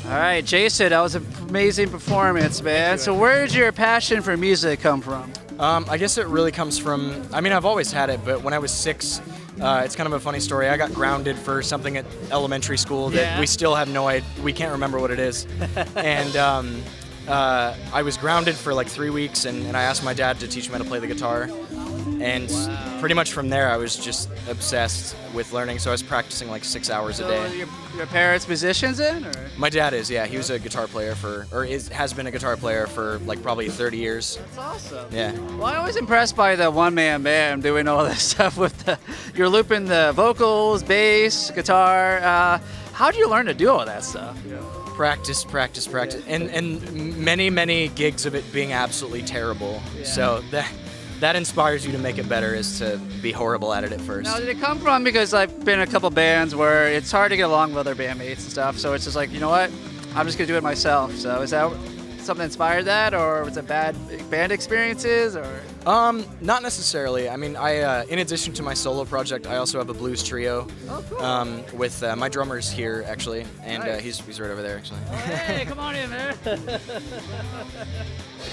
All right, Jason, that was an amazing performance, man. So where did your passion for music come from? I guess it really comes from, I mean, I've always had it, but when I was 6, it's kind of a funny story. I got grounded for something at elementary school that we still have no idea, we can't remember what it is. And I was grounded for like 3 weeks, and I asked my dad to teach me how to play the guitar. And pretty much from there, I was just obsessed with learning, so I was practicing like 6 hours a day. Your parents musicians then? Or? My dad is, yeah. He was a guitar player has been a guitar player for like probably 30 years. That's awesome. Yeah. Well, I'm always impressed by the one-man band doing all this stuff with you're looping the vocals, bass, guitar. How do you learn to do all that stuff? Practice, and many gigs of it being absolutely terrible. Yeah. So that inspires you to make it better, is to be horrible at it at first. Now, did it come from, because I've been in a couple bands where it's hard to get along with other bandmates and stuff, so it's just like, you know what, I'm just gonna do it myself. So is that something that inspired that, or was it bad band experiences, or? Not necessarily. I mean, I in addition to my solo project, I also have a blues trio. Oh, cool. With my drummer's here actually, and nice. He's right over there actually. Oh, hey, come on in, man.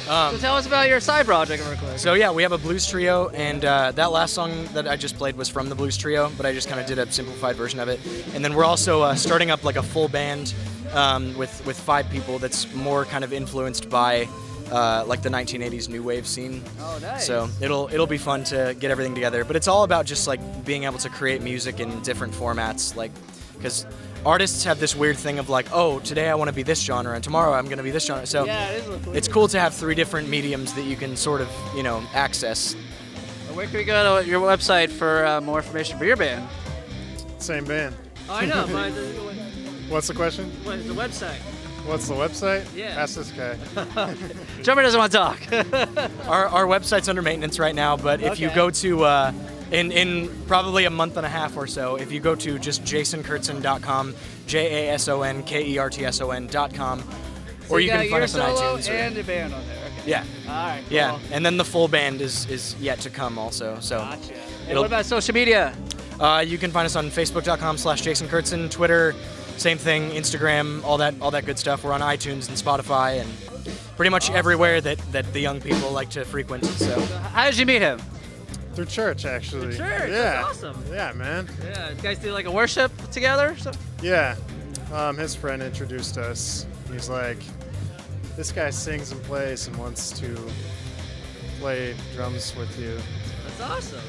So tell us about your side project real quick. So yeah, we have a blues trio, and that last song that I just played was from the blues trio, but I just kind of did a simplified version of it. And then we're also starting up like a full band with 5 people that's more kind of influenced by like the 1980s new wave scene. Oh, nice. So it'll be fun to get everything together, but it's all about just like being able to create music in different formats, like, because artists have this weird thing of like, oh, today I want to be this genre, and tomorrow I'm going to be this genre. So yeah, it's cool to have 3 different mediums that you can sort of, access. Where can we go to your website for more information for your band? Same band. Oh, I know. But What's the question? what is the website? What's the website? Yeah. Ask this guy. Drummer doesn't want to talk. Our website's under maintenance right now, but if you go to in probably a month and a half or so, if you go to just jasonkertson.com, jasonkertson.com, So or you can find us on solo iTunes. and your band on there. Okay. Yeah. All right. Cool. Yeah, and then the full band is yet to come also. So Gotcha. And what about social media? you can find us on facebook.com/jasonkertson, Twitter, same thing, Instagram, all that good stuff. We're on iTunes and Spotify and pretty much everywhere that the young people like to frequent. So How did you meet him? Through church, actually. Through church? Yeah. That's awesome. Yeah, man. Yeah, you guys did like a worship together? So? Yeah. His friend introduced us. He's like, this guy sings and plays and wants to play drums with you. That's awesome.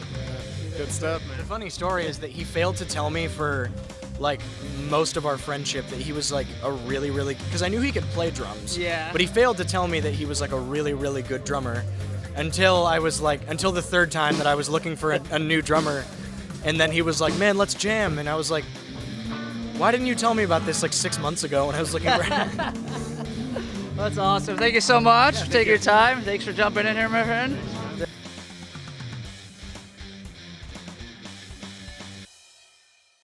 Good stuff, the man. funny story is that he failed to tell me for like most of our friendship that he was like a really, because I knew he could play drums. Yeah. But he failed to tell me that he was like a really good drummer until the 3rd time that I was looking for a new drummer. And then he was like, man, let's jam. And I was like, why didn't you tell me about this like 6 months ago when I was looking for That's awesome. Thank you so much for taking your time. Thanks for jumping in here, my friend.